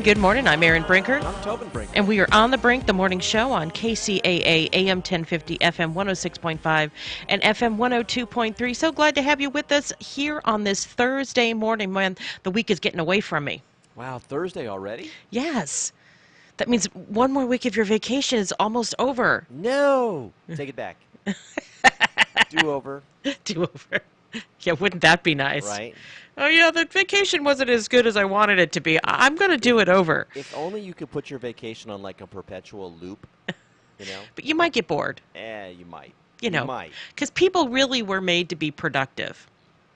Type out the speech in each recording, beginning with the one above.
Good morning. I'm Erin Brinker. I'm Tobin Brink. And we are on the Brink, the morning show on KCAA, AM 1050, FM 106.5, and FM 102.3. So glad to have you with us here on this Thursday morning. Man, the week is getting away from me. Wow, Thursday already? Yes. That means one more week of your vacation is almost over. No! Take it back. Do over. Do over. Yeah, wouldn't that be nice? Right. Oh, yeah, the vacation wasn't as good as I wanted it to be. I'm going to do it over. If only you could put your vacation on like a perpetual loop, you know? But you might get bored. You might. You know, might. Because people really were made to be productive.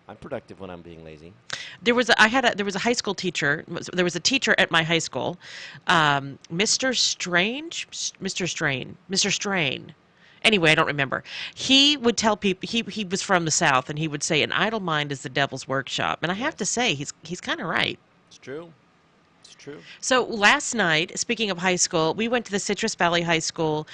I'm productive when I'm being lazy. There was a high school teacher. There was a teacher at my high school, Mr. Strain. Anyway, I don't remember. He would tell people he was from the South, and he would say, "An idle mind is the devil's workshop." And I have to say, he's kind of right. It's true. It's true. So last night, speaking of high school, we went to the Citrus Valley High School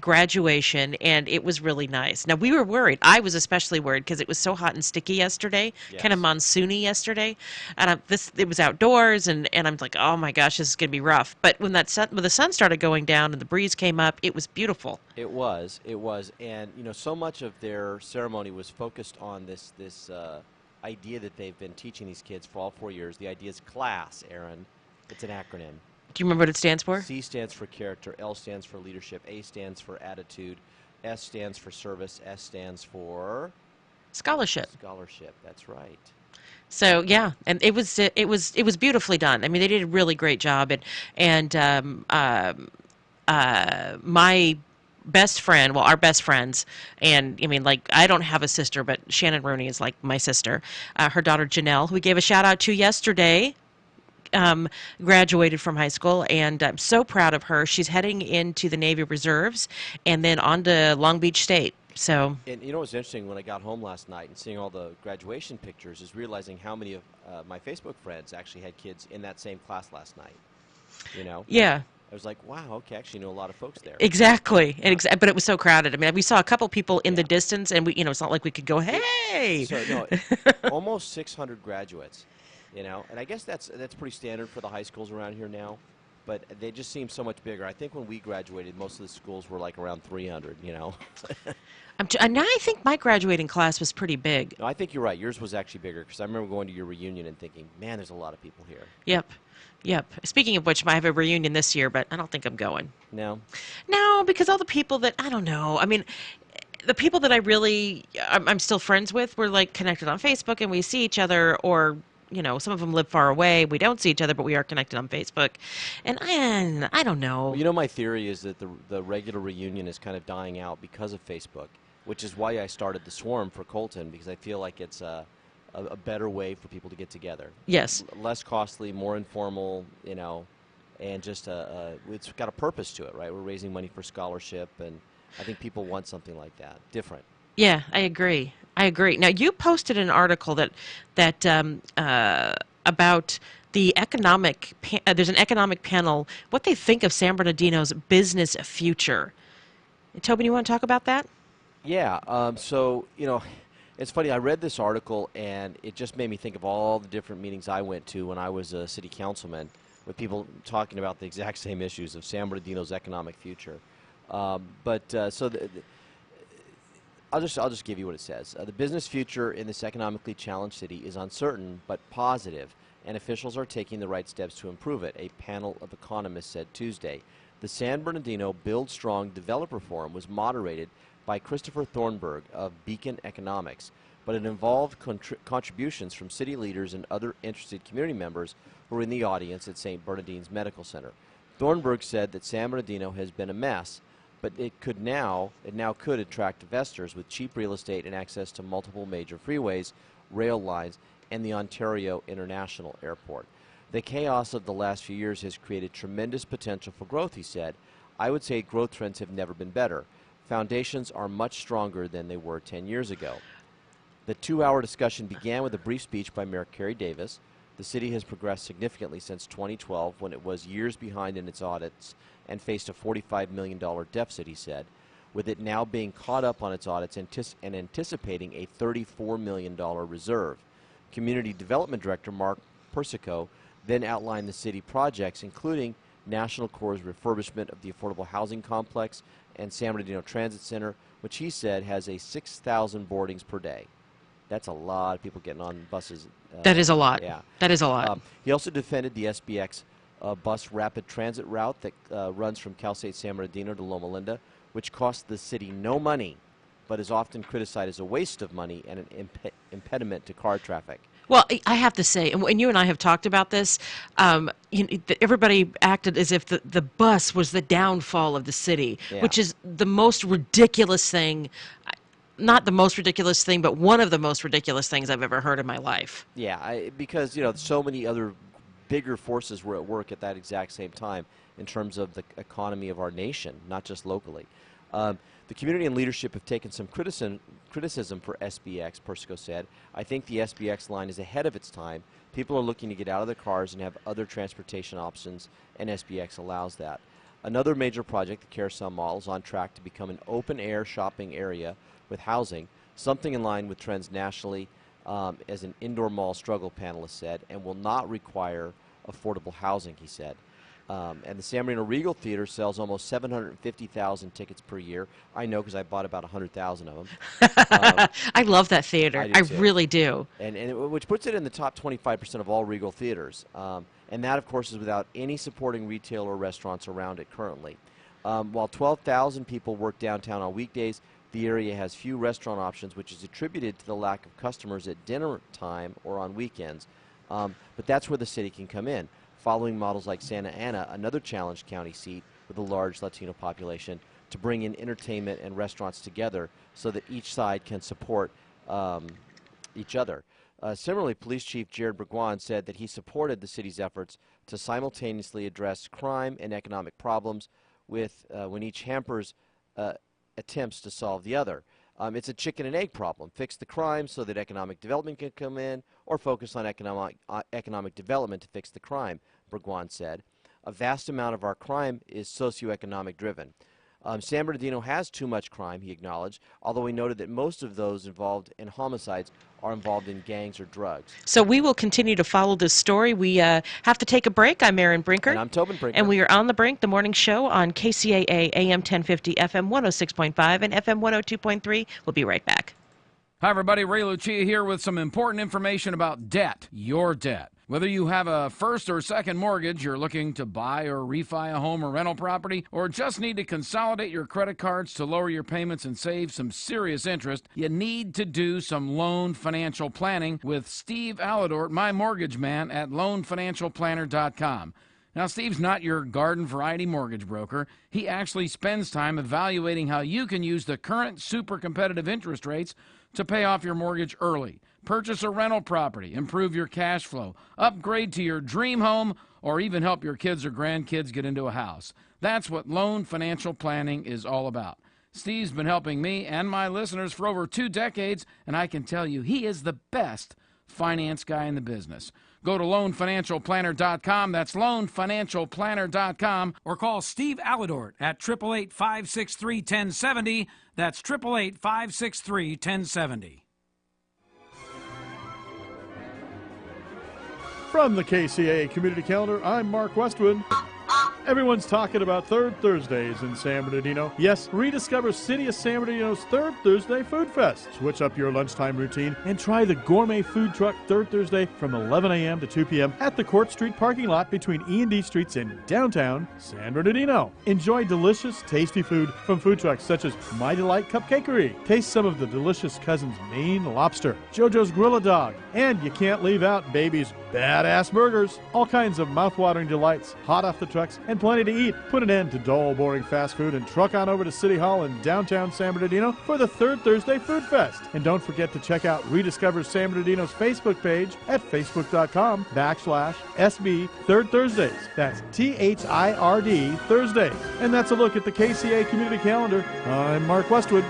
graduation, and it was really nice. Now, we were worried. I was especially worried because it was so hot and sticky yesterday, kind of monsoony yesterday. And it was outdoors, and I'm like, oh my gosh, this is going to be rough. But when the sun started going down and the breeze came up, it was beautiful. It was. And, you know, so much of their ceremony was focused on this idea that they've been teaching these kids for all 4 years. The idea is CLASS, Aaron. It's an acronym. Do you remember what it stands for? C stands for character, L stands for leadership, A stands for attitude, S stands for service, S stands for scholarship. Scholarship, that's right. So yeah, and it was beautifully done. I mean, they did a really great job, and my best friend, well, our best friends, and I mean, like, I don't have a sister, but Shannon Rooney is like my sister. Her daughter Janelle, who we gave a shout out to yesterday, graduated from high school, and I'm so proud of her. She's heading into the Navy Reserves and then on to Long Beach State. So, and you know what's interesting, when I got home last night and seeing all the graduation pictures, is realizing how many of my Facebook friends actually had kids in that same class last night. You know? Yeah. I was like, wow, okay, I actually know a lot of folks there. Exactly. But it was so crowded. I mean, we saw a couple people in the distance, and it's not like we could go, hey! So, no, almost 600 graduates, you know, and I guess that's pretty standard for the high schools around here now, but they just seem so much bigger. I think when we graduated, most of the schools were like around 300, you know. And I think my graduating class was pretty big. No, I think you're right. Yours was actually bigger, because I remember going to your reunion and thinking, man, there's a lot of people here. Yep. Speaking of which, I have a reunion this year, but I don't think I'm going. No, because all the people that, I don't know, I mean, the people that I'm still friends with, we're like connected on Facebook and we see each other, or, you know, some of them live far away. We don't see each other, but we are connected on Facebook. And I don't know. Well, you know, my theory is that the regular reunion is kind of dying out because of Facebook, which is why I started the Swarm for Colton, because I feel like it's a better way for people to get together. Yes. Less costly, more informal, you know, and just it's got a purpose to it, right? We're raising money for scholarship, and I think people want something like that, different. Yeah, I agree. Now, you posted an article that about the economic. There's an economic panel. What they think of San Bernardino's business future. Tobin, you want to talk about that? Yeah. So, you know, it's funny. I read this article, and it just made me think of all the different meetings I went to when I was a city councilman, with people talking about the exact same issues of San Bernardino's economic future. I'll just give you what it says. The business future in this economically challenged city is uncertain but positive, and officials are taking the right steps to improve it, a panel of economists said Tuesday. The San Bernardino Build Strong Developer Forum was moderated by Christopher Thornburg of Beacon Economics, but it involved contributions from city leaders and other interested community members who were in the audience at St. Bernardine's Medical Center. Thornburg said that San Bernardino has been a mess, but it now could attract investors with cheap real estate and access to multiple major freeways, rail lines, and the Ontario International Airport. The chaos of the last few years has created tremendous potential for growth, he said. I would say growth trends have never been better. Foundations are much stronger than they were 10 years ago. The 2-hour discussion began with a brief speech by Mayor Kerry Davis. The city has progressed significantly since 2012, when it was years behind in its audits and faced a $45 million deficit, he said, with it now being caught up on its audits and anticipating a $34 million reserve. Community Development Director Mark Persico then outlined the city projects, including National Corps' refurbishment of the affordable housing complex and San Bernardino Transit Center, which he said has a 6,000 boardings per day. That's a lot of people getting on buses. That is a lot. Yeah. That is a lot. He also defended the SBX bus rapid transit route that runs from Cal State San Bernardino to Loma Linda, which costs the city no money, but is often criticized as a waste of money and an impediment to car traffic. Well, I have to say, and you and I have talked about this, everybody acted as if the bus was the downfall of the city, which is the most ridiculous thing. Not the most ridiculous thing, but one of the most ridiculous things I've ever heard in my life. Yeah, because, so many other bigger forces were at work at that exact same time in terms of the economy of our nation, not just locally. The community and leadership have taken some criticism for SBX, Persico said. I think the SBX line is ahead of its time. People are looking to get out of their cars and have other transportation options, and SBX allows that. Another major project, the Carousel Mall, is on track to become an open-air shopping area with housing, something in line with trends nationally, as an indoor mall struggle panelist said, and will not require affordable housing, he said. And the San Bernardino Regal Theater sells almost 750,000 tickets per year. I know because I bought about 100,000 of them. I love that theater. I really do. Which puts it in the top 25% of all Regal theaters. And that, of course, is without any supporting retail or restaurants around it currently. While 12,000 people work downtown on weekdays, the area has few restaurant options, which is attributed to the lack of customers at dinner time or on weekends. But that's where the city can come in, following models like Santa Ana, another challenged county seat with a large Latino population, to bring in entertainment and restaurants together so that each side can support each other. Similarly, Police Chief Jared Burguan said that he supported the city's efforts to simultaneously address crime and economic problems with when each hampers attempts to solve the other. It's a chicken and egg problem. Fix the crime so that economic development can come in, or focus on economic development to fix the crime, Burguan said. A vast amount of our crime is socioeconomic driven. San Bernardino has too much crime, he acknowledged, although he noted that most of those involved in homicides are involved in gangs or drugs. So we will continue to follow this story. We have to take a break. I'm Erin Brinker. And I'm Tobin Brinker. And we are on the Brink, the morning show on KCAA AM 1050, FM 106.5, and FM 102.3. We'll be right back. Hi, everybody. Ray Lucia here with some important information about debt, your debt. Whether you have a first or second mortgage, you're looking to buy or refi a home or rental property, or just need to consolidate your credit cards to lower your payments and save some serious interest, you need to do some loan financial planning with Steve Alladort, my mortgage man, at loanfinancialplanner.com. Now, Steve's not your garden variety mortgage broker. He actually spends time evaluating how you can use the current super competitive interest rates to pay off your mortgage early, purchase a rental property, improve your cash flow, upgrade to your dream home, or even help your kids or grandkids get into a house. That's what loan financial planning is all about. Steve's been helping me and my listeners for over 2 decades, and I can tell you he is the best finance guy in the business. Go to loanfinancialplanner.com. That's loanfinancialplanner.com. Or call Steve Alladort at 888-563-1070. That's 888-563-1070. From the KCAA Community Calendar, I'm Mark Westwood. Everyone's talking about Third Thursdays in San Bernardino. Yes, rediscover City of San Bernardino's Third Thursday Food Fest. Switch up your lunchtime routine and try the gourmet food truck Third Thursday from 11 a.m. to 2 p.m. at the Court Street parking lot between E&D Streets in downtown San Bernardino. Enjoy delicious, tasty food from food trucks such as My Delight Cupcakery. Taste some of the delicious Cousin's Maine Lobster, JoJo's Gorilla Dog, and you can't leave out Baby's Badass Burgers. All kinds of mouth-watering delights hot off the trucks and plenty to eat. Put an end to dull, boring fast food and truck on over to City Hall in downtown San Bernardino for the Third Thursday Food Fest. And don't forget to check out Rediscover San Bernardino's Facebook page at facebook.com/SB Third Thursdays. That's THIRD Thursdays. And that's a look at the KCAA Community Calendar. I'm Mark Westwood.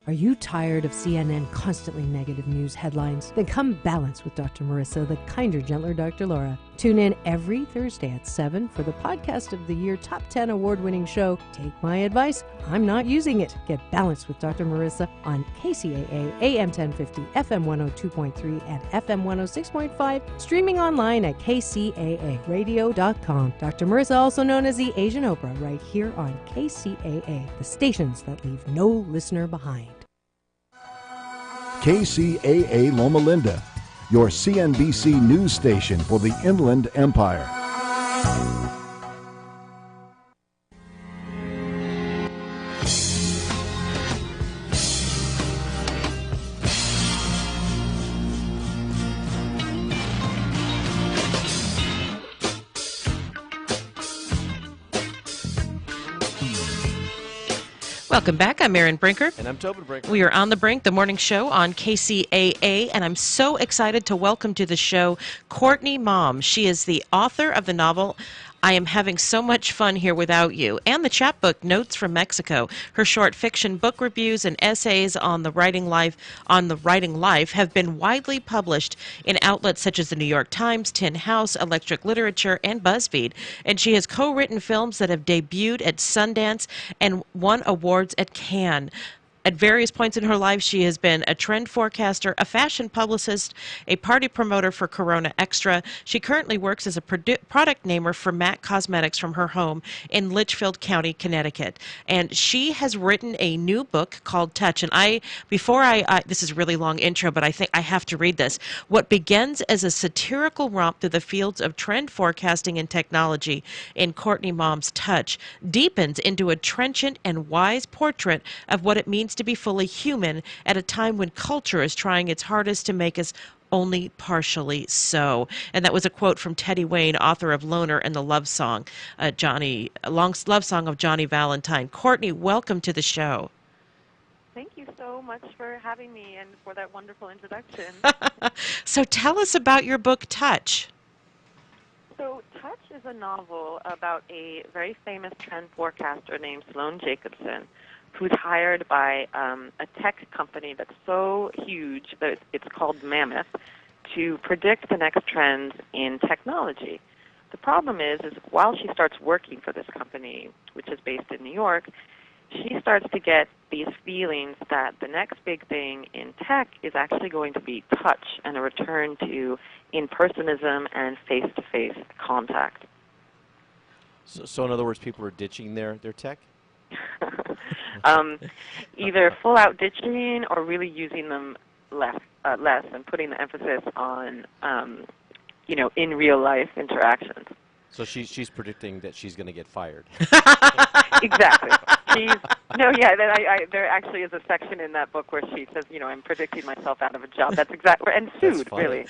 Are you tired of CNN constantly negative news headlines? Then come balance with Dr. Marissa, the kinder, gentler Dr. Laura. Tune in every Thursday at 7 for the podcast of the year top 10 award-winning show, Take My Advice, I'm Not Using It. Get balanced with Dr. Marissa on KCAA, AM 1050, FM 102.3, and FM 106.5, streaming online at kcaaradio.com. Dr. Marissa, also known as the Asian Oprah, right here on KCAA, the stations that leave no listener behind. KCAA Loma Linda, your CNBC news station for the Inland Empire. Welcome back. I'm Erin Brinker. And I'm Tobin Brink. We are on the Brink, the morning show on KCAA, and I'm so excited to welcome to the show Courtney Maum. She is the author of the novel I Am Having So Much Fun Here Without You, and the chapbook Notes from Mexico. Her short fiction book reviews and essays on the writing life have been widely published in outlets such as the New York Times, Tin House, Electric Literature, and BuzzFeed. And she has co-written films that have debuted at Sundance and won awards at Cannes. At various points in her life, she has been a trend forecaster, a fashion publicist, a party promoter for Corona Extra. She currently works as a product namer for MAC Cosmetics from her home in Litchfield County, Connecticut. And she has written a new book called Touch. And this is a really long intro, but I think I have to read this. What begins as a satirical romp through the fields of trend forecasting and technology in Courtney Maum's Touch deepens into a trenchant and wise portrait of what it means to be fully human at a time when culture is trying its hardest to make us only partially so. And that was a quote from Teddy Wayne, author of Loner and the Love Song, love song of Johnny Valentine. Courtney, welcome to the show. Thank you so much for having me and for that wonderful introduction. So tell us about your book, Touch. So Touch is a novel about a very famous trend forecaster named Sloane Jacobson, who's hired by a tech company that's so huge that it's called Mammoth, to predict the next trends in technology. The problem is while she starts working for this company, which is based in New York, she starts to get these feelings that the next big thing in tech is actually going to be touch and a return to in-personism and face-to-face contact. So in other words, people are ditching their tech? Either full-out ditching or really using them less and putting the emphasis on, in real-life interactions. So she's predicting that she's going to get fired. Exactly. There actually is a section in that book where she says, I'm predicting myself out of a job. That's exactly, and sued, really.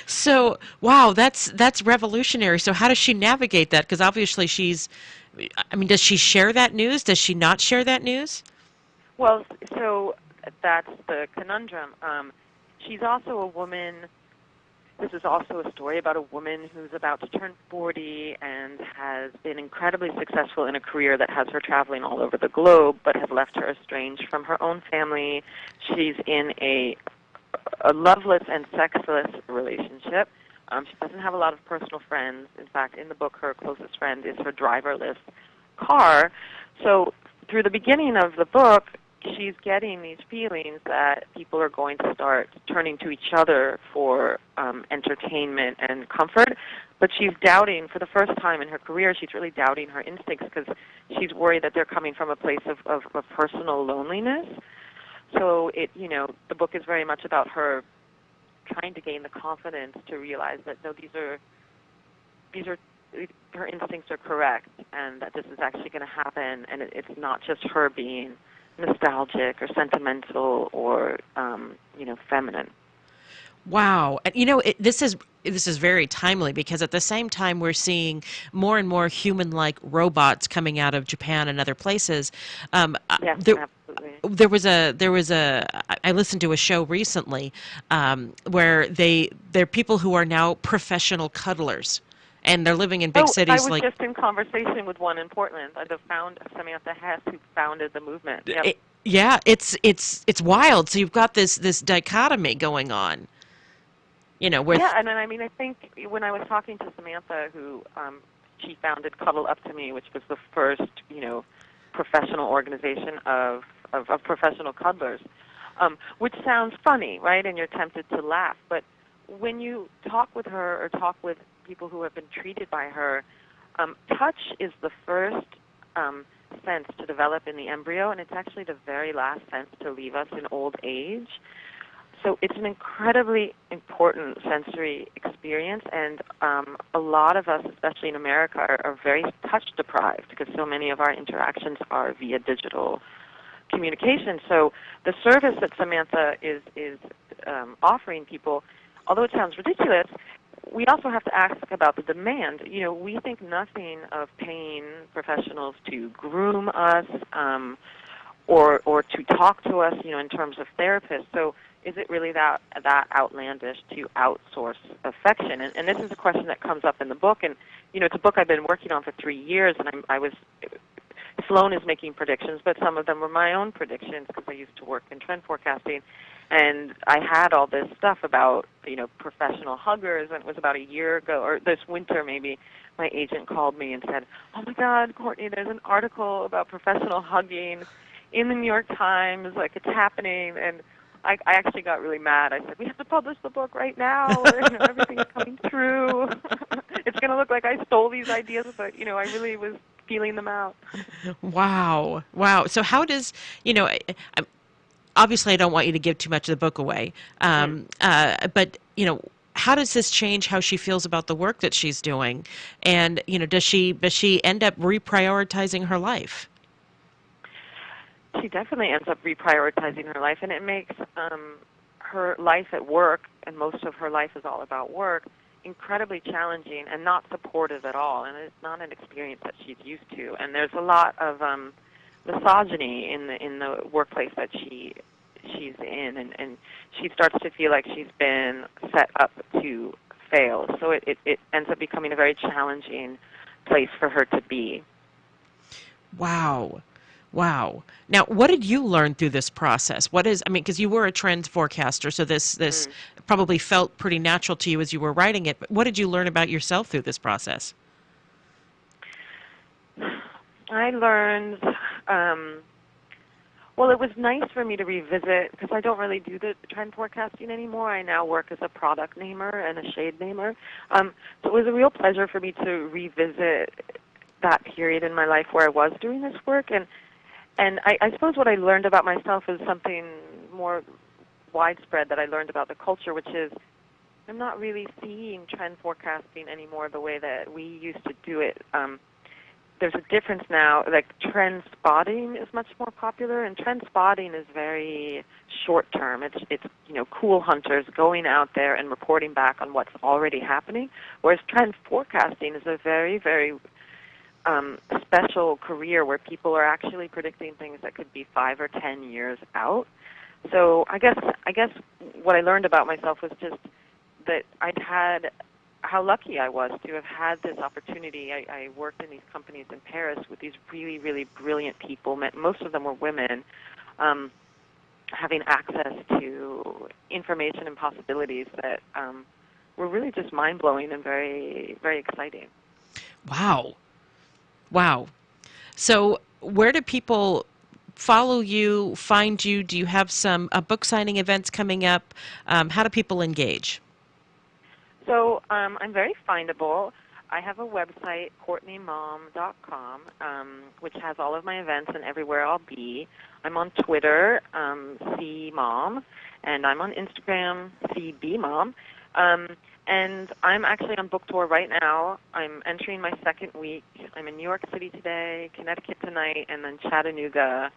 So, wow, that's revolutionary. So how does she navigate that? Because obviously does she share that news? Does she not share that news? Well, so that's the conundrum. She's also a woman. This is also a story about a woman who's about to turn 40 and has been incredibly successful in a career that has her traveling all over the globe, but has left her estranged from her own family. She's in a loveless and sexless relationship. She doesn't have a lot of personal friends. In fact, in the book, her closest friend is her driverless car. So through the beginning of the book, she's getting these feelings that people are going to start turning to each other for entertainment and comfort. But she's doubting, for the first time in her career, she's really doubting her instincts because she's worried that they're coming from a place of personal loneliness. So the book is very much about her trying to gain the confidence to realize that no, these are her instincts are correct, and that this is actually going to happen, and it's not just her being nostalgic or sentimental or feminine. Wow. And this is this is very timely because at the same time we're seeing more and more human-like robots coming out of Japan and other places. Yes, There, absolutely. I listened to a show recently where they're people who are now professional cuddlers, and they're living in big Oh, I cities was like. just in conversation with one in Portland, Samantha Hess, who founded the movement. Yep. Yeah, it's wild. So you've got this dichotomy going on. With Yeah, and then I mean, I think when I was talking to Samantha, who she founded Cuddle Up to Me, which was the first, professional organization of professional cuddlers, which sounds funny, right? And you're tempted to laugh, but when you talk with her or talk with people who have been treated by her, touch is the first sense to develop in the embryo, and it's actually the very last sense to leave us in old age. So it's an incredibly important sensory experience, and a lot of us, especially in America, are very touch deprived because so many of our interactions are via digital communication. So the service that Samantha is offering people, although it sounds ridiculous, we also have to ask about the demand. We think nothing of paying professionals to groom us or to talk to us, in terms of therapists. So is it really that outlandish to outsource affection? And this is a question that comes up in the book. And, it's a book I've been working on for 3 years, and Sloan is making predictions, but some of them were my own predictions because I used to work in trend forecasting. And I had all this stuff about, professional huggers, and it was about a year ago, or this winter maybe, my agent called me and said, "Oh my God, Courtney, there's an article about professional hugging in the New York Times, like it's happening." And I actually got really mad. I said, "We have to publish the book right now, or, everything is coming through." It's going to look like I stole these ideas, but, I really was feeling them out. Wow. So how does, obviously I don't want you to give too much of the book away, but, how does this change how she feels about the work that she's doing? And, does she end up reprioritizing her life? She definitely ends up reprioritizing her life, and it makes her life at work, and most of her life is all about work, incredibly challenging and not supportive at all. And it's not an experience that she's used to. And there's a lot of misogyny in the workplace that she's in, and she starts to feel like she's been set up to fail. So it ends up becoming a very challenging place for her to be. Wow. Now, what did you learn through this process? Because you were a trend forecaster, so this probably felt pretty natural to you as you were writing it, but what did you learn about yourself through this process? I learned, well, it was nice for me to revisit, because I don't really do the trend forecasting anymore. I now work as a product namer and a shade namer. So it was a real pleasure for me to revisit that period in my life where I was doing this work. And I suppose what I learned about myself is something more widespread that I learned about the culture, which is I'm not really seeing trend forecasting anymore the way that we used to do it. There's a difference now. Like, trend spotting is much more popular, and trend spotting is very short term. It's cool hunters going out there and reporting back on what's already happening, whereas trend forecasting is a very, very special career where people are actually predicting things that could be 5 or 10 years out. So I guess what I learned about myself was just that I'd had how lucky I was to have had this opportunity. I worked in these companies in Paris with these really, really brilliant people. Most of them were women, having access to information and possibilities that were really just mind-blowing and very, very exciting. Wow. So where do people follow you, find you? Do you have some book signing events coming up? How do people engage? So I'm very findable. I have a website, CourtneyMaum.com, which has all of my events and everywhere I'll be. I'm on Twitter, CMom, and I'm on Instagram, CBMom. And I'm actually on book tour right now. I'm entering my second week. I'm in New York City today, Connecticut tonight, and then Chattanooga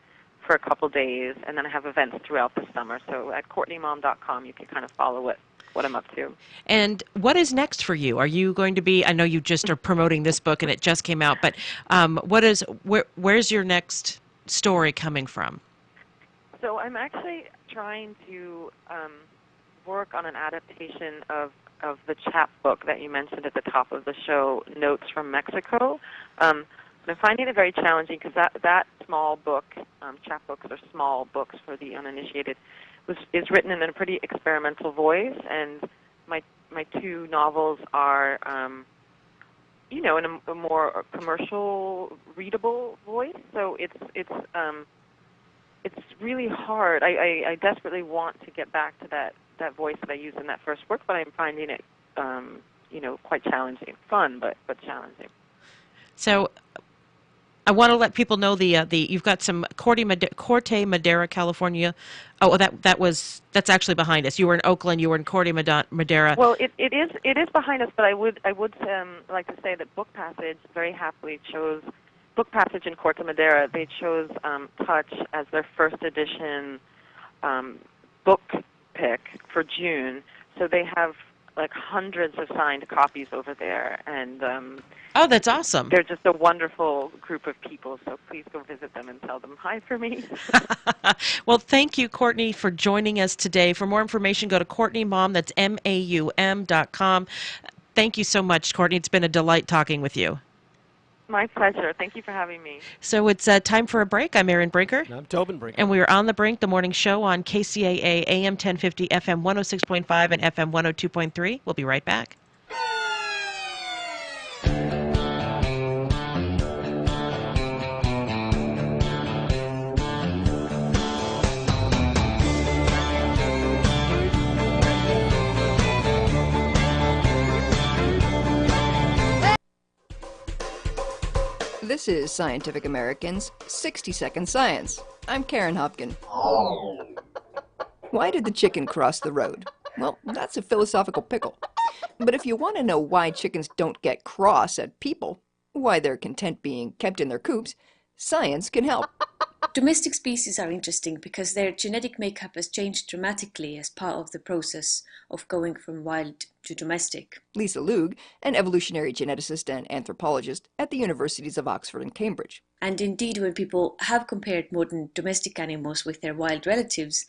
for a couple days. And then I have events throughout the summer. So at CourtneyMaum.com, you can kind of follow what I'm up to. And what is next for you? Are you going to be, I know you just are promoting this book and it just came out, but where's your next story coming from? So I'm actually trying to work on an adaptation of the chapbook that you mentioned at the top of the show, Notes from Mexico. I'm finding it very challenging because that small book, chapbooks are small books for the uninitiated, is written in a pretty experimental voice, and my two novels are, in a more commercial, readable voice. So it's really hard. I desperately want to get back to that voice that I used in that first work, but I'm finding it, quite challenging. Fun, but challenging. So I want to let people know the you've got some Corte Madera, California. Oh, that's actually behind us. You were in Oakland. You were in Corte Madera. Well, it is behind us, but I would like to say that Book Passage very happily chose Book Passage in Corte Madera. They chose Touch as their first edition book pick for June. So they have like hundreds of signed copies over there, and oh, that's awesome. They're just a wonderful group of people, so please go visit them and tell them hi for me. Well, thank you, Courtney, for joining us today. For more information, go to Courtney Maum, that's MAUM.com. Thank you so much, Courtney. It's been a delight talking with you. My pleasure. Thank you for having me. So it's time for a break. I'm Erin Brinker. And I'm Tobin Brinker. And we are on the Brink, the morning show on KCAA, AM 1050, FM 106.5, and FM 102.3. We'll be right back. This is Scientific American's 60-Second Science. I'm Karen Hopkin. Why did the chicken cross the road? Well, that's a philosophical pickle. But if you want to know why chickens don't get cross at people, why they're content being kept in their coops, science can help. Domestic species are interesting because their genetic makeup has changed dramatically as part of the process of going from wild to domestic. Lisa Lug, an evolutionary geneticist and anthropologist at the universities of Oxford and Cambridge. And indeed, when people have compared modern domestic animals with their wild relatives,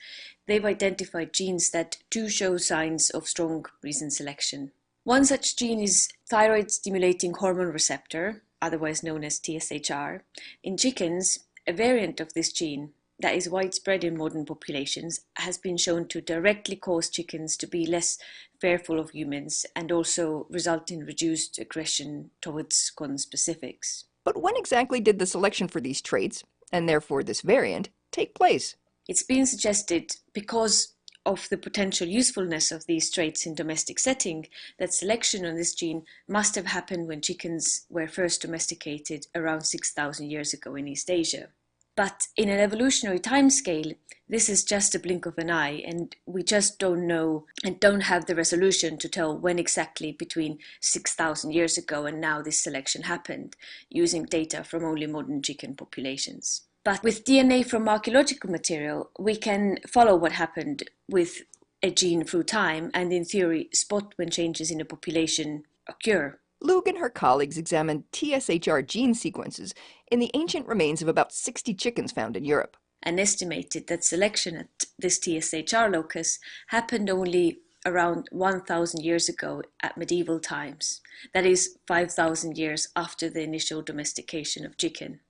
they've identified genes that do show signs of strong recent selection. One such gene is thyroid-stimulating hormone receptor, otherwise known as TSHR. In chickens, a variant of this gene that is widespread in modern populations has been shown to directly cause chickens to be less fearful of humans and also result in reduced aggression towards conspecifics. But when exactly did the selection for these traits, and therefore this variant, take place? It's been suggested because of the potential usefulness of these traits in domestic setting that selection on this gene must have happened when chickens were first domesticated around 6,000 years ago in East Asia. But in an evolutionary timescale, this is just a blink of an eye, and we just don't know and don't have the resolution to tell when exactly between 6,000 years ago and now this selection happened, using data from only modern chicken populations. But with DNA from archaeological material, we can follow what happened with a gene through time and in theory spot when changes in a population occur. Lug and her colleagues examined TSHR gene sequences in the ancient remains of about 60 chickens found in Europe. And estimated that selection at this TSHR locus happened only around 1,000 years ago at medieval times, that is 5,000 years after the initial domestication of chicken.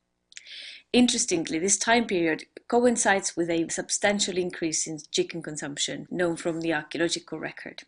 Interestingly, this time period coincides with a substantial increase in chicken consumption known from the archaeological record.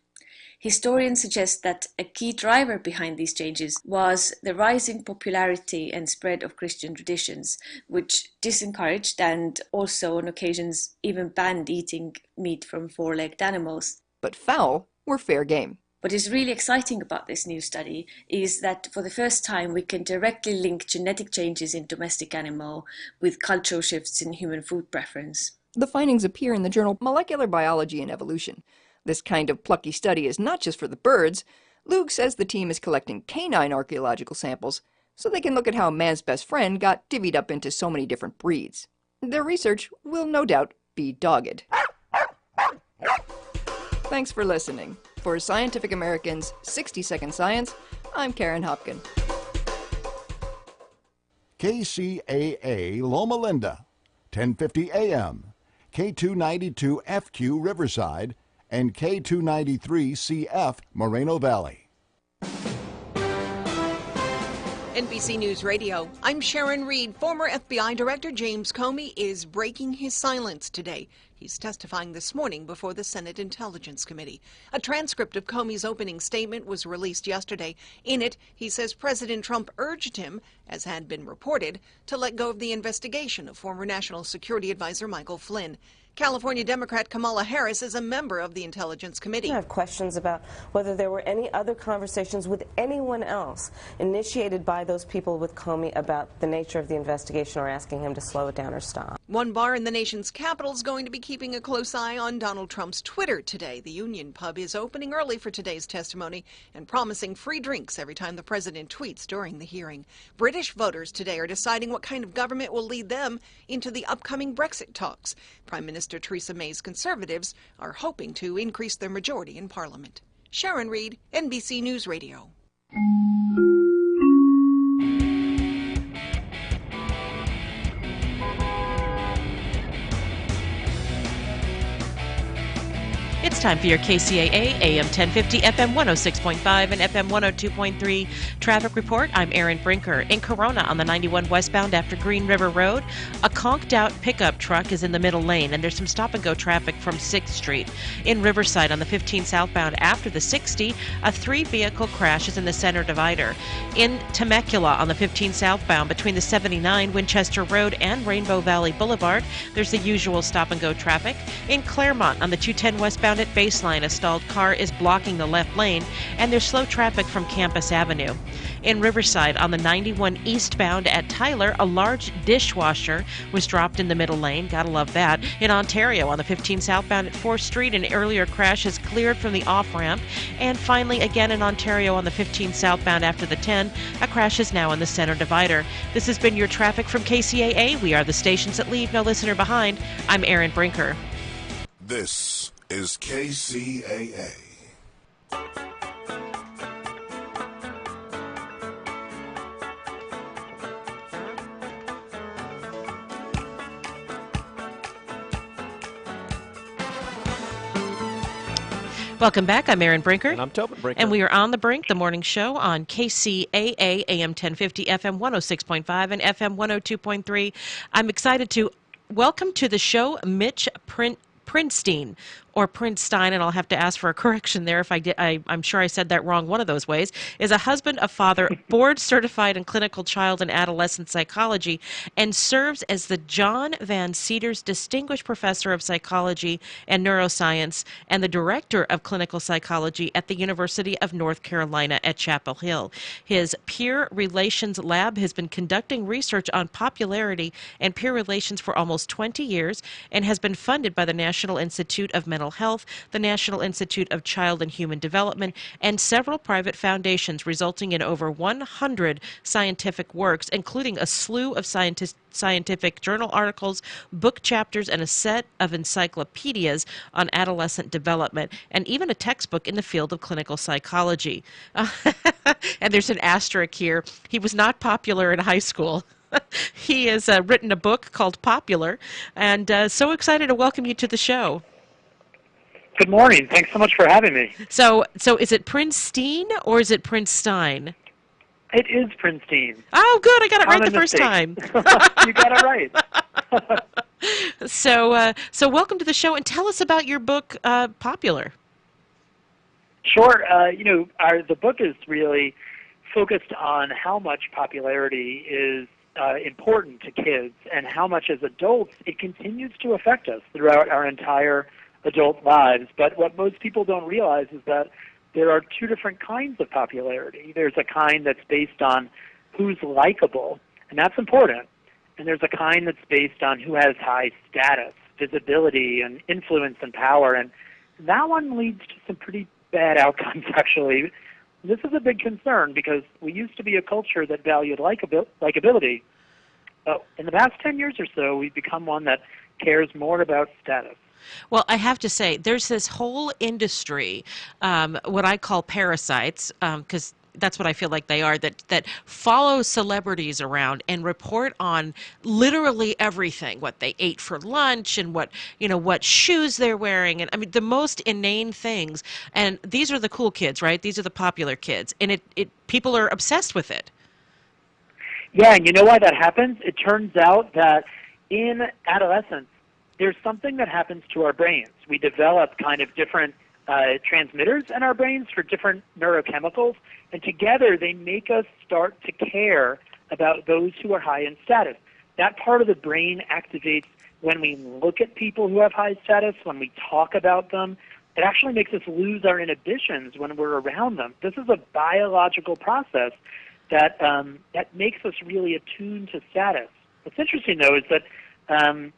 Historians suggest that a key driver behind these changes was the rising popularity and spread of Christian traditions, which disencouraged and also on occasions even banned eating meat from four-legged animals. But fowl were fair game. What is really exciting about this new study is that for the first time we can directly link genetic changes in domestic animal with cultural shifts in human food preference. The findings appear in the journal Molecular Biology and Evolution. This kind of plucky study is not just for the birds. Lug says the team is collecting canine archaeological samples so they can look at how man's best friend got divvied up into so many different breeds. Their research will no doubt be dogged. Thanks for listening. For Scientific American's 60 Second Science, I'm Karen Hopkin. KCAA Loma Linda, 1050 AM, K292 FQ Riverside, and K293 CF Moreno Valley. NBC News Radio, I'm Sharon Reed. Former FBI Director James Comey is breaking his silence today. He's testifying this morning before the Senate Intelligence Committee. A transcript of Comey's opening statement was released yesterday. In it, he says President Trump urged him, as had been reported, to let go of the investigation of former National Security Advisor Michael Flynn. California Democrat Kamala Harris is a member of the Intelligence Committee. I have questions about whether there were any other conversations with anyone else initiated by those people with Comey about the nature of the investigation or asking him to slow it down or stop. One bar in the nation's capital is going to be keeping a close eye on Donald Trump's Twitter today. The Union Pub is opening early for today's testimony and promising free drinks every time the president tweets during the hearing. British voters today are deciding what kind of government will lead them into the upcoming Brexit talks. Prime Minister Theresa May's Conservatives are hoping to increase their majority in Parliament. Sharon Reed, NBC News Radio. It's time for your KCAA AM 1050, FM 106.5, and FM 102.3 traffic report. I'm Erin Brinker. In Corona on the 91 westbound after Green River Road, a conked-out pickup truck is in the middle lane, and there's some stop-and-go traffic from 6th Street. In Riverside on the 15 southbound after the 60, a 3-vehicle crash is in the center divider. In Temecula on the 15 southbound between the 79 Winchester Road and Rainbow Valley Boulevard, there's the usual stop-and-go traffic. In Claremont on the 210 westbound at Baseline, a stalled car is blocking the left lane, and there's slow traffic from Campus Avenue. In Riverside on the 91 eastbound at Tyler, a large dishwasher was dropped in the middle lane. Gotta love that. In Ontario on the 15 southbound at 4th Street, an earlier crash is cleared from the off-ramp. And finally, again in Ontario on the 15 southbound after the 10, a crash is now in the center divider. This has been your traffic from KCAA. We are the stations that leave no listener behind. I'm Erin Brinker. This is KCAA. Welcome back. I'm Erin Brinker. And I'm Tobin Brinker. And we are on the Brink, the morning show on KCAA, AM 1050, FM 106.5, and FM 102.3. I'm excited to welcome to the show Mitch Prinstein, or Prinstein, and I'll have to ask for a correction there if I did. I'm sure I said that wrong one of those ways, is a husband, a father, board certified in clinical child and adolescent psychology, and serves as the John Van Cedars Distinguished Professor of Psychology and Neuroscience and the Director of Clinical Psychology at the University of North Carolina at Chapel Hill. His peer relations lab has been conducting research on popularity and peer relations for almost 20 years and has been funded by the National Institute of Mental Health, the National Institute of Child and Human Development, and several private foundations, resulting in over 100 scientific works, including a slew of scientific journal articles, book chapters, and a set of encyclopedias on adolescent development, and even a textbook in the field of clinical psychology. And there's an asterisk here. He was not popular in high school. He has written a book called Popular, and so excited to welcome you to the show. Good morning. Thanks so much for having me. So is it Prinstein or is it Prinstein? It is Prinstein. Oh, good. I got it right the first time. You got it right. So welcome to the show, and tell us about your book, Popular. Sure. The book is really focused on how much popularity is important to kids and how much as adults it continues to affect us throughout our entire adult lives. But what most people don't realize is that there are two different kinds of popularity. There's a kind that's based on who's likable, and that's important. And there's a kind that's based on who has high status, visibility, and influence and power. And that one leads to some pretty bad outcomes, actually. This is a big concern because we used to be a culture that valued likability. In the past 10 years or so, we've become one that cares more about status. Well, I have to say, there's this whole industry, what I call parasites, because that's what I feel like they are, that follow celebrities around and report on literally everything, what they ate for lunch and what shoes they're wearing, and I mean the most inane things. And these are the cool kids, right? These are the popular kids, and it people are obsessed with it. Yeah, and you know why that happens? It turns out that in adolescence, there's something that happens to our brains. We develop kind of different transmitters in our brains for different neurochemicals, and together they make us start to care about those who are high in status. That part of the brain activates when we look at people who have high status, when we talk about them. It actually makes us lose our inhibitions when we're around them. This is a biological process that makes us really attuned to status. What's interesting, though, is that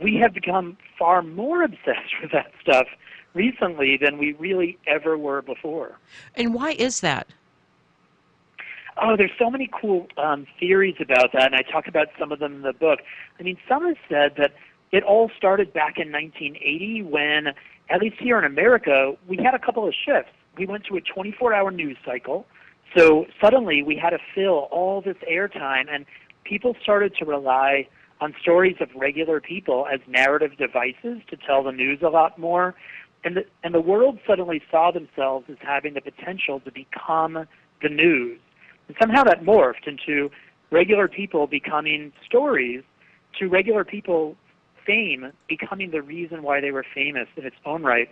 we have become far more obsessed with that stuff recently than we really ever were before. And why is that? Oh, there's so many cool theories about that, and I talk about some of them in the book. I mean, some have said that it all started back in 1980 when, at least here in America, we had a couple of shifts. We went to a 24-hour news cycle, so suddenly we had to fill all this airtime, and people started to rely on stories of regular people as narrative devices to tell the news a lot more. And the world suddenly saw themselves as having the potential to become the news. And somehow that morphed into regular people becoming stories, to regular people, fame becoming the reason why they were famous in its own right.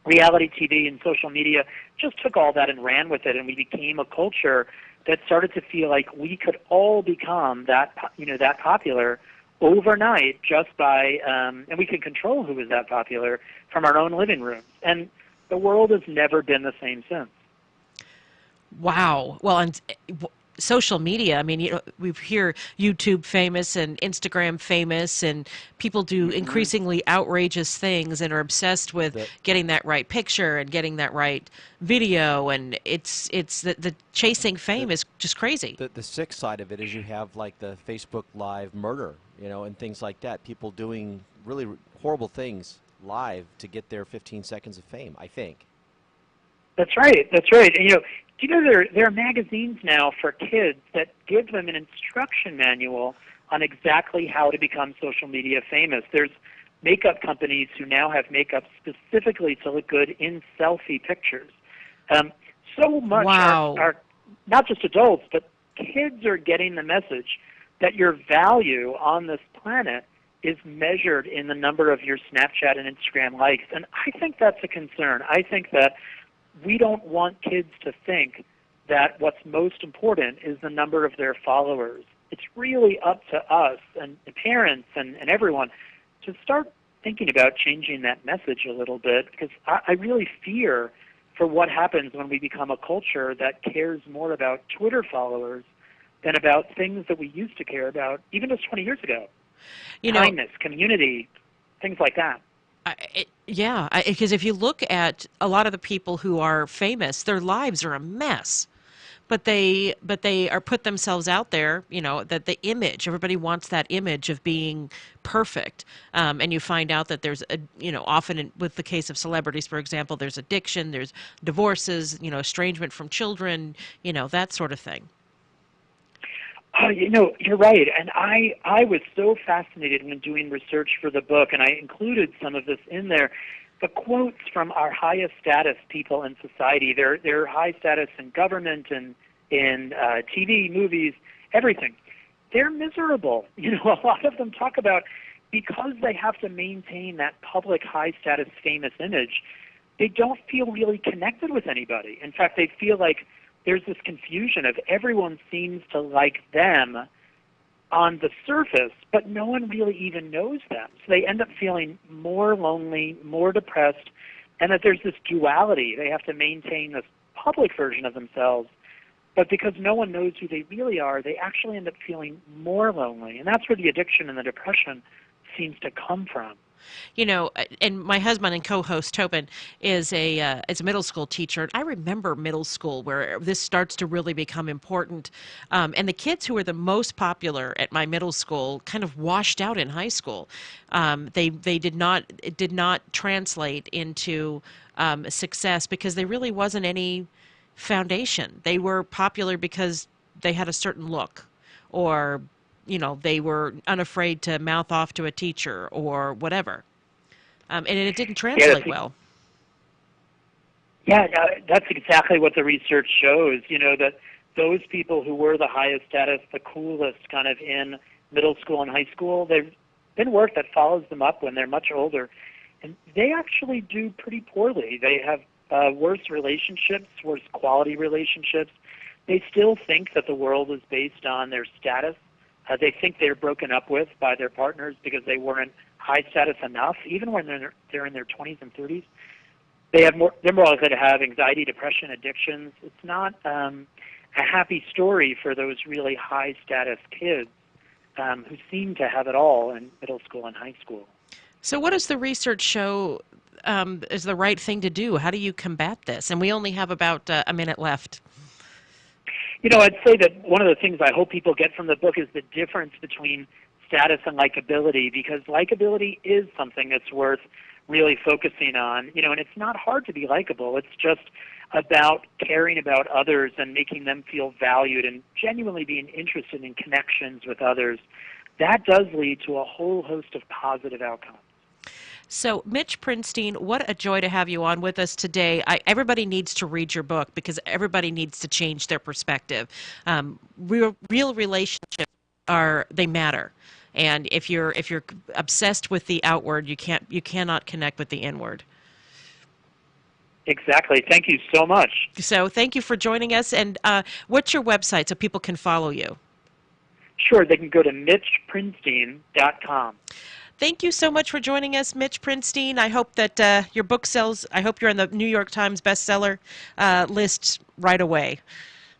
Reality TV and social media just took all that and ran with it, and we became a culture that started to feel like we could all become that popular overnight just by, and we could control who was that popular from our own living rooms. And the world has never been the same since. Wow. Well, and social media, I mean, we hear YouTube famous and Instagram famous, and people do increasingly outrageous things and are obsessed with getting that right picture and getting that right video, and it's the chasing fame is just crazy. The sick side of it is you have like the Facebook Live murder, and things like that. People doing really horrible things live to get their 15 seconds of fame, I think. That's right. That's right. And, do you know there are magazines now for kids that give them an instruction manual on exactly how to become social media famous? There's makeup companies who now have makeup specifically to look good in selfie pictures. So much are not just adults, but kids are getting the message that your value on this planet is measured in the number of your Snapchat and Instagram likes. And I think that's a concern. I think that we don't want kids to think that what's most important is the number of their followers. It's really up to us and parents and everyone to start thinking about changing that message a little bit, because I really fear for what happens when we become a culture that cares more about Twitter followers than about things that we used to care about even just 20 years ago. Kindness, community, things like that. Because if you look at a lot of the people who are famous, their lives are a mess. But they are put themselves out there, that the image, everybody wants that image of being perfect. And you find out that there's, often with the case of celebrities, for example, there's addiction, there's divorces, estrangement from children, that sort of thing. You're right. And I was so fascinated when doing research for the book, and I included some of this in there. The quotes from our highest status people in society, they're high status in government and in TV, movies, everything. They're miserable. A lot of them talk about, because they have to maintain that public high status famous image, they don't feel really connected with anybody. In fact, they feel like there's this confusion of everyone seems to like them on the surface, but no one really even knows them. So they end up feeling more lonely, more depressed, and that there's this duality. They have to maintain this public version of themselves, but because no one knows who they really are, they actually end up feeling more lonely. And that's where the addiction and the depression seems to come from. And my husband and co-host Tobin is a middle school teacher. And I remember middle school where this starts to really become important. And the kids who were the most popular at my middle school kind of washed out in high school. It did not translate into success because there really wasn't any foundation. They were popular because they had a certain look, or they were unafraid to mouth off to a teacher or whatever. And it didn't translate well. Yeah, that's exactly what the research shows, that those people who were the highest status, the coolest kind of in middle school and high school, they've been work that follows them up when they're much older. And they actually do pretty poorly. They have worse relationships, worse quality relationships. They still think that the world is based on their status. They think they're broken up with by their partners because they weren't high status enough, even when they're in their 20s and 30s. They're more likely to have anxiety, depression, addictions. It's not a happy story for those really high status kids who seem to have it all in middle school and high school. So what does the research show is the right thing to do? How do you combat this? And we only have about a minute left. I'd say that one of the things I hope people get from the book is the difference between status and likability, because likability is something that's worth really focusing on. And it's not hard to be likable. It's just about caring about others and making them feel valued and genuinely being interested in connections with others. That does lead to a whole host of positive outcomes. So, Mitch Prinstein, what a joy to have you on with us today. Everybody needs to read your book because everybody needs to change their perspective. Real relationships they matter, and if you're obsessed with the outward, you cannot connect with the inward. Exactly. Thank you so much. So, thank you for joining us. And what's your website so people can follow you? Sure, they can go to mitchprinstein.com. Thank you so much for joining us, Mitch Prinstein. I hope that your book sells. I hope you're on the New York Times bestseller list right away.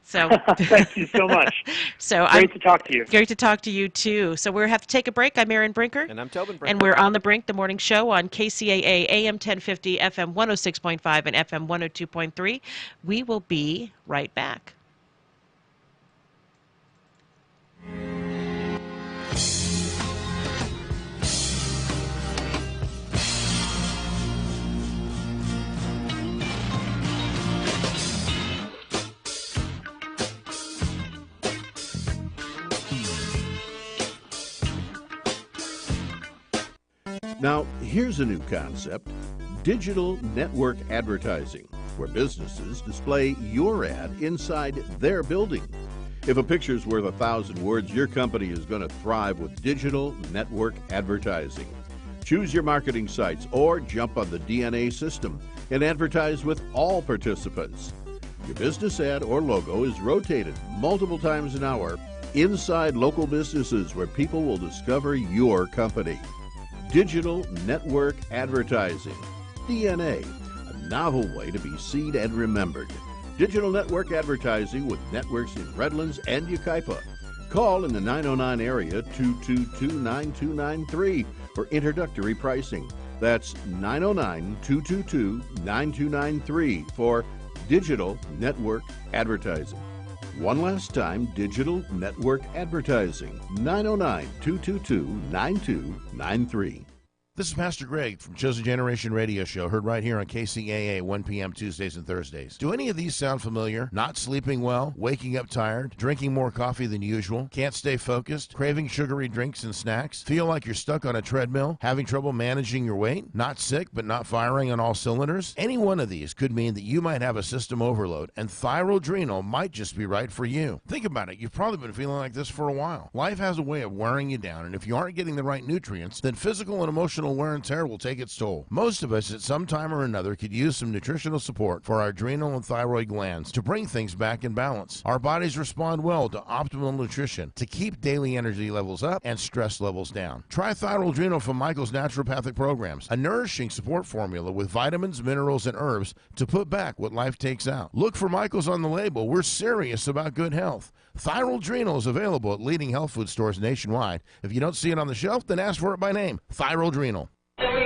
So thank you so much. Great to talk to you. Great to talk to you too. So we have to take a break. I'm Erin Brinker. And I'm Tobin Brinker. And we're on the Brink, the morning show on KCAA AM 1050, FM 106.5, and FM 102.3. We will be right back. Now, here's a new concept: digital network advertising, where businesses display your ad inside their building. If a picture's worth 1,000 words, your company is going to thrive with digital network advertising. Choose your marketing sites or jump on the DNA system and advertise with all participants. Your business ad or logo is rotated multiple times an hour inside local businesses where people will discover your company. Digital network advertising, DNA, a novel way to be seen and remembered. Digital network advertising with networks in Redlands and Yucaipa. Call in the 909 area 222-9293 for introductory pricing. That's 909-222-9293 for digital network advertising. One last time, digital network advertising, 909-222-9293. This is Pastor Greg from Chosen Generation Radio Show, heard right here on KCAA, 1 p.m. Tuesdays and Thursdays. Do any of these sound familiar? Not sleeping well, waking up tired, drinking more coffee than usual, can't stay focused, craving sugary drinks and snacks, feel like you're stuck on a treadmill, having trouble managing your weight, not sick but not firing on all cylinders? Any one of these could mean that you might have a system overload, and Thyrodrenal might just be right for you. Think about it. You've probably been feeling like this for a while. Life has a way of wearing you down, and if you aren't getting the right nutrients, then physical and emotional wear and tear will take its toll. Most of us at some time or another could use some nutritional support for our adrenal and thyroid glands to bring things back in balance. Our bodies respond well to optimal nutrition to keep daily energy levels up and stress levels down. Try Thyrodrenal from Michael's Naturopathic Programs, a nourishing support formula with vitamins, minerals, and herbs to put back what life takes out. Look for Michael's on the label. We're serious about good health. Thyrodrenal is available at leading health food stores nationwide. If you don't see it on the shelf, then ask for it by name. Thyrodrenal.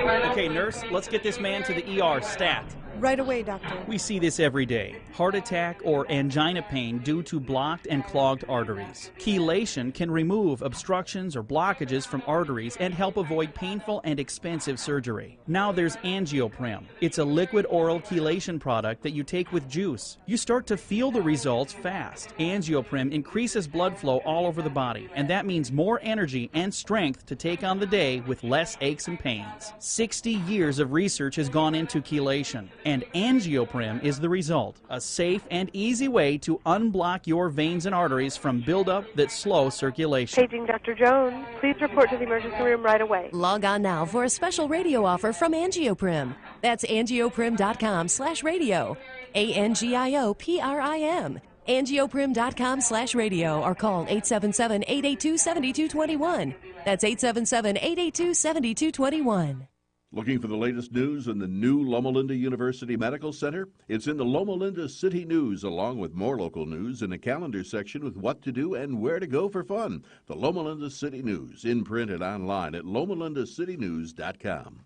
Okay, nurse, let's get this man to the ER stat. Right away, doctor. We see this every day. Heart attack or angina pain due to blocked and clogged arteries. Chelation can remove obstructions or blockages from arteries and help avoid painful and expensive surgery. Now there's Angioprim. It's a liquid oral chelation product that you take with juice. You start to feel the results fast. Angioprim increases blood flow all over the body, and that means more energy and strength to take on the day with less aches and pains. 60 years of research has gone into chelation, and Angioprim is the result. A safe and easy way to unblock your veins and arteries from buildup that slow circulation. Paging Dr. Jones. Please report to the emergency room right away. Log on now for a special radio offer from Angioprim. That's angioprim.com/radio. ANGIOPRIM. Angioprim.com/radio or call 877-882-7221. That's 877-882-7221. Looking for the latest news in the new Loma Linda University Medical Center? It's in the Loma Linda City News, along with more local news in a calendar section with what to do and where to go for fun. The Loma Linda City News, in print and online at lomalindacitynews.com.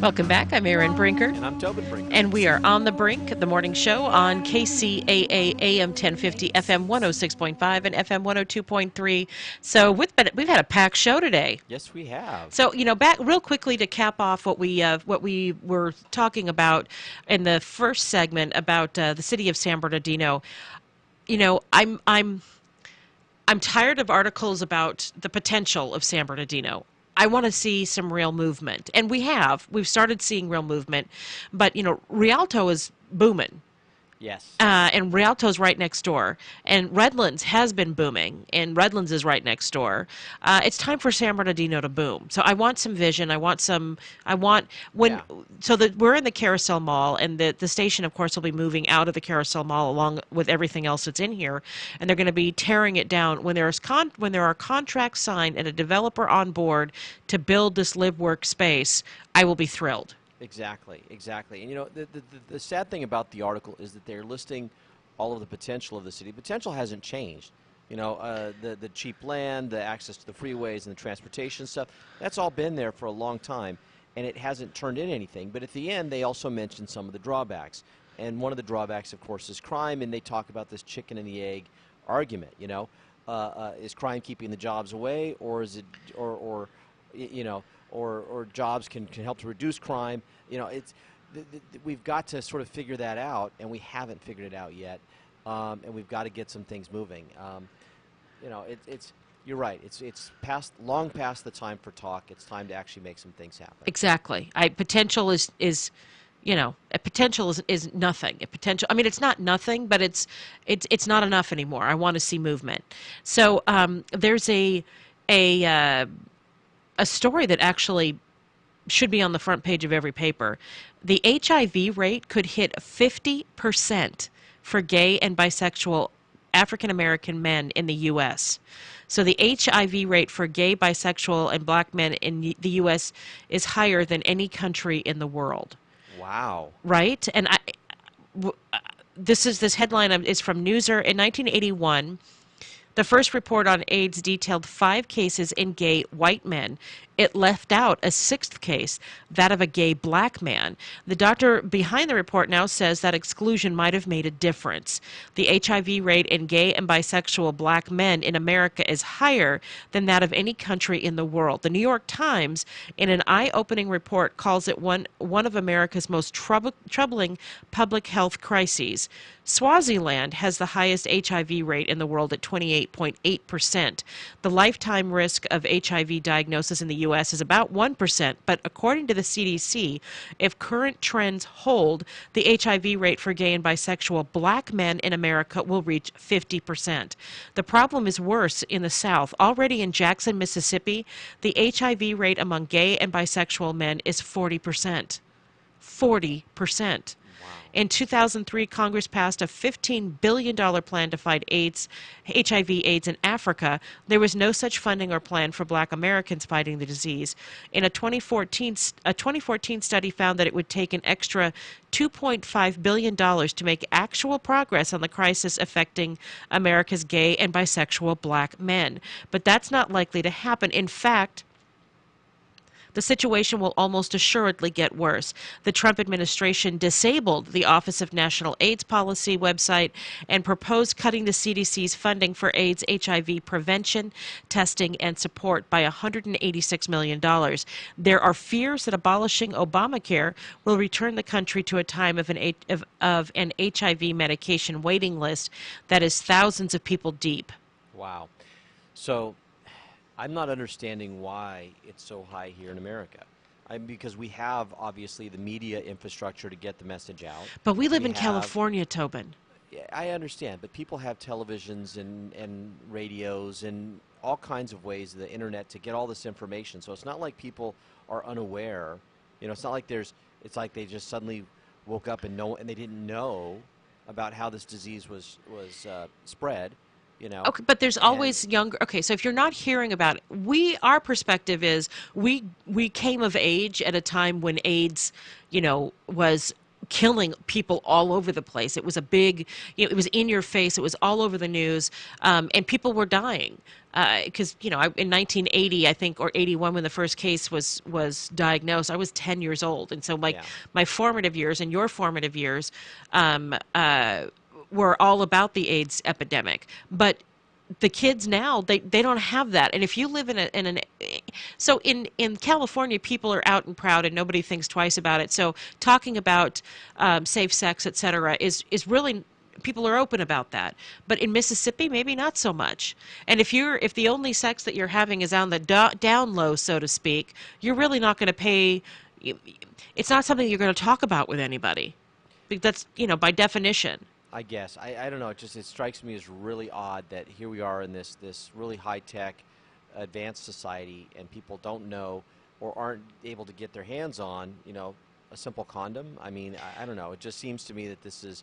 Welcome back. I'm Erin Brinker. And I'm Tobin Brinker. And we are on The Brink, the morning show on KCAA AM 1050, FM 106.5, and FM 102.3. So we've had a packed show today. Yes, we have. So, back real quickly to cap off what we were talking about in the first segment about the city of San Bernardino. I'm tired of articles about the potential of San Bernardino. I want to see some real movement. And we've started seeing real movement, but Rialto is booming. Yes. And Rialto's right next door. And Redlands has been booming, and Redlands is right next door. It's time for San Bernardino to boom. So I want some vision. So that we're in the Carousel Mall, and the station, of course, will be moving out of the Carousel Mall along with everything else that's in here, and they're going to be tearing it down. When there are contracts signed and a developer on board to build this live-work space, I will be thrilled. Exactly. And the sad thing about the article is that they're listing all of the potential of the city. Potential hasn't changed. The cheap land, the access to the freeways and the transportation stuff, that's all been there for a long time, and it hasn't turned in anything. But at the end, they also mention some of the drawbacks. And one of the drawbacks, of course, is crime, and they talk about this chicken and the egg argument, is crime keeping the jobs away, or is it, or jobs can help to reduce crime. We've got to sort of figure that out, and we haven't figured it out yet. And we've got to get some things moving. You're right. It's long past the time for talk. It's time to actually make some things happen. Exactly. Potential is nothing. Potential. I mean, it's not nothing, but it's not enough anymore. I want to see movement. So there's a story that actually should be on the front page of every paper. The HIV rate could hit 50% for gay and bisexual African American men in the U.S. So the HIV rate for gay, bisexual, and black men in the U.S. is higher than any country in the world. Wow. Right? And this headline is from Newser. In 1981, the first report on AIDS detailed 5 cases in gay white men. It left out a 6th case, that of a gay black man. The doctor behind the report now says that exclusion might have made a difference. The HIV rate in gay and bisexual black men in America is higher than that of any country in the world. The New York Times, in an eye-opening report, calls it one of America's most troubling public health crises. Swaziland has the highest HIV rate in the world at 28.8%. The lifetime risk of HIV diagnosis in the U.S. is about 1%, but according to the CDC, if current trends hold, the HIV rate for gay and bisexual black men in America will reach 50%. The problem is worse in the South. Already in Jackson, Mississippi, the HIV rate among gay and bisexual men is 40%. 40%. In 2003, Congress passed a $15 billion plan to fight HIV/AIDS in Africa. There was no such funding or plan for Black Americans fighting the disease. In a 2014 study found that it would take an extra $2.5 billion to make actual progress on the crisis affecting America's gay and bisexual Black men. But that's not likely to happen. In fact, the situation will almost assuredly get worse. The Trump administration disabled the Office of National AIDS Policy website and proposed cutting the CDC's funding for AIDS, HIV prevention, testing, and support by $186 million. There are fears that abolishing Obamacare will return the country to a time of an HIV medication waiting list that is thousands of people deep. Wow. So I'm not understanding why it's so high here in America. Because we have, obviously, the media infrastructure to get the message out. But we live in California, Tobin. I understand, but people have televisions and radios and all kinds of ways, the internet, to get all this information. So it's not like people are unaware. You know, it's not like it's like they just suddenly woke up and they didn't know about how this disease was spread. You know. Okay, but there's always younger. Okay, so if you're not hearing about it, our perspective is we came of age at a time when AIDS, was killing people all over the place. It was a big, it was in your face. It was all over the news, and people were dying. Because in 1980, I think, or 81, when the first case was diagnosed, I was 10 years old, and so my formative years and your formative years were all about the AIDS epidemic. But the kids now, they don't have that. And if you live in California, people are out and proud and nobody thinks twice about it. So talking about safe sex, et cetera, is really, people are open about that. But in Mississippi, maybe not so much. And if the only sex that you're having is on the down low, so to speak, you're really not going to pay. It's not something you're going to talk about with anybody. That's, by definition. I guess. I don't know. It strikes me as really odd that here we are in this really high-tech, advanced society, and people don't know or aren't able to get their hands on, a simple condom. I mean, I don't know. It just seems to me that this is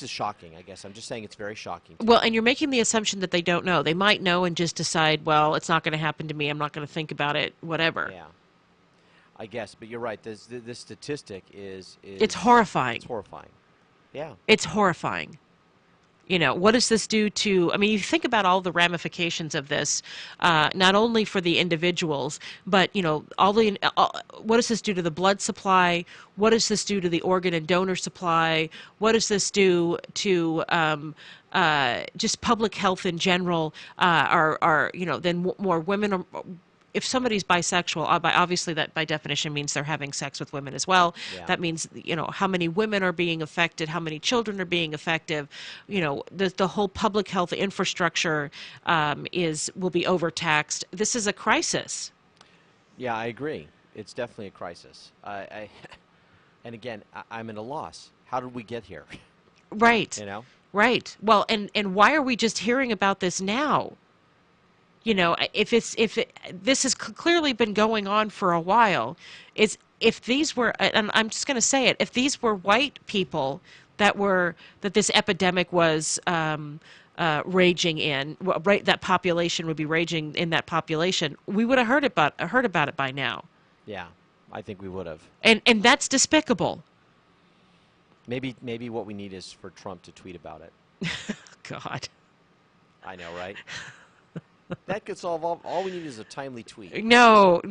shocking, I guess. I'm just saying it's very shocking. Well, and you're making the assumption that they don't know. They might know and just decide, well, it's not going to happen to me. I'm not going to think about it, whatever. Yeah. I guess, but you're right. This statistic is... It's horrifying. It's horrifying. Yeah. It's horrifying. What does this do to, you think about all the ramifications of this, not only for the individuals, but, what does this do to the blood supply? What does this do to the organ and donor supply? What does this do to just public health in general? Then more women are... If somebody's bisexual, obviously that by definition means they're having sex with women as well. Yeah. That means, how many women are being affected, how many children are being affected. The whole public health infrastructure will be overtaxed. This is a crisis. Yeah, I agree. It's definitely a crisis. And again, I'm at a loss. How did we get here? Right. Right. Well, and why are we just hearing about this now? This has clearly been going on for a while. If these were, and I'm just going to say it, if these were white people that this epidemic was raging in, that population would be raging in that population, we would have heard about it by now. Yeah, I think we would have. And that's despicable. Maybe what we need is for Trump to tweet about it. God. I know, right? That could solve all we need is a timely tweet. No.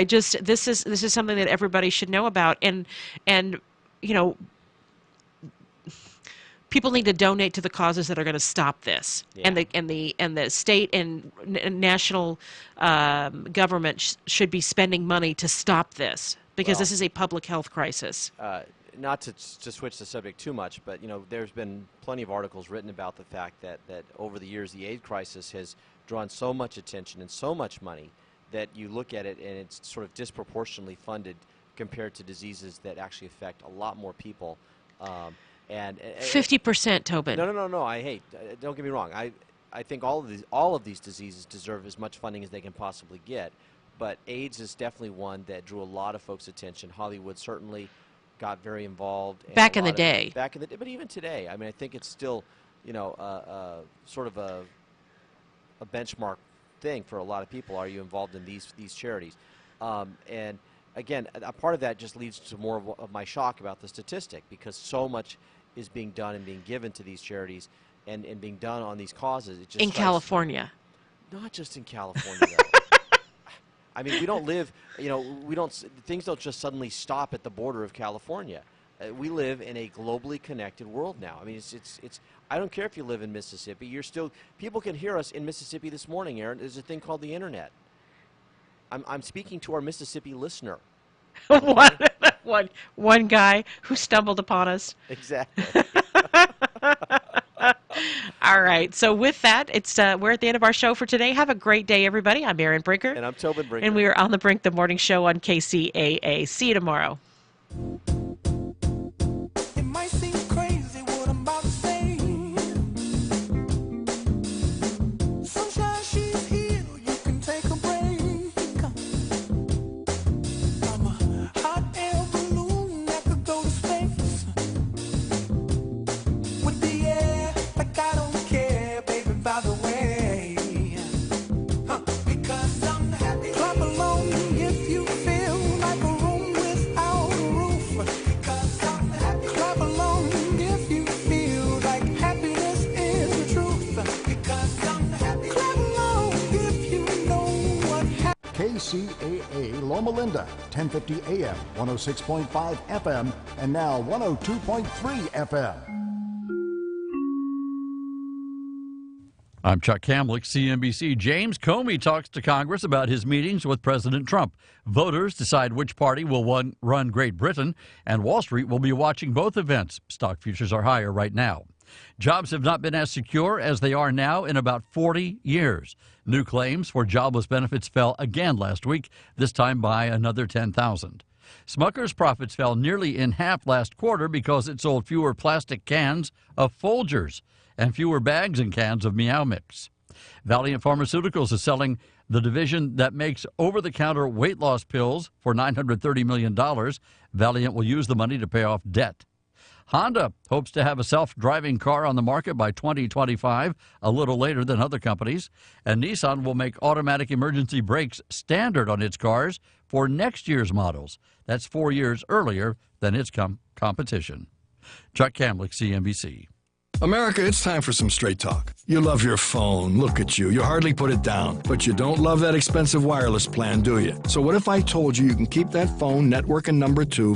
This is something that everybody should know about, and people need to donate to the causes that are going to stop this, yeah. and the state and national government should be spending money to stop this because this is a public health crisis. Not to switch the subject too much, but there's been plenty of articles written about the fact that over the years the AIDS crisis has drawn so much attention and so much money that you look at it and it's sort of disproportionately funded compared to diseases that actually affect a lot more people. And 50%, Tobin. No. Don't get me wrong. I think all of these diseases deserve as much funding as they can possibly get, but AIDS is definitely one that drew a lot of folks' attention. Hollywood certainly got very involved. And Back in the day. Back in the day, but even today, I mean, I think it's still, sort of a benchmark thing for a lot of people. Are you involved in these charities? And again, a part of that just leads to more of my shock about the statistic, because so much is being done and being given to these charities and being done on these causes. It just in California. Not just in California, though. I mean, we don't live, things don't just suddenly stop at the border of California. We live in a globally connected world now. I mean, it's I don't care if you live in Mississippi. People can hear us in Mississippi this morning, Aaron. There's a thing called the internet. I'm speaking to our Mississippi listener. One guy who stumbled upon us. Exactly. All right. So with that, we're at the end of our show for today. Have a great day, everybody. I'm Aaron Brinker. And I'm Tobin Brinker. And we are on the Brink, the morning show on KCAA. See you tomorrow. It might seem crazy what I'm about to say. Sunshine, she's here. You can take a break. I'm a hot air balloon that could go to space. With the air, like I don't care, baby, by the way. Because I'm happy. Clap along if you feel like a room without a roof. Because I'm happy. Clap along if you feel like happiness is the truth. Because I'm happy. Clap along if you know what KCAA Loma Linda, 1050 AM, 106.5 FM, and now 102.3 FM. I'm Chuck Kamlick, CNBC. James Comey talks to Congress about his meetings with President Trump. Voters decide which party will run Great Britain, and Wall Street will be watching both events. Stock futures are higher right now. Jobs have not been as secure as they are now in about 40 years. New claims for jobless benefits fell again last week, this time by another 10,000. Smucker's profits fell nearly in half last quarter because it sold fewer plastic cans of Folgers and fewer bags and cans of Meow Mix. Valiant Pharmaceuticals is selling the division that makes over-the-counter weight loss pills for $930 million. Valiant will use the money to pay off debt. Honda hopes to have a self-driving car on the market by 2025, a little later than other companies. And Nissan will make automatic emergency brakes standard on its cars for next year's models. That's 4 years earlier than its competition. Chuck Kamlick, CNBC. America, it's time for some straight talk. You love your phone. Look at you. You hardly put it down. But you don't love that expensive wireless plan, do you? So what if I told you you can keep that phone, network, and number 2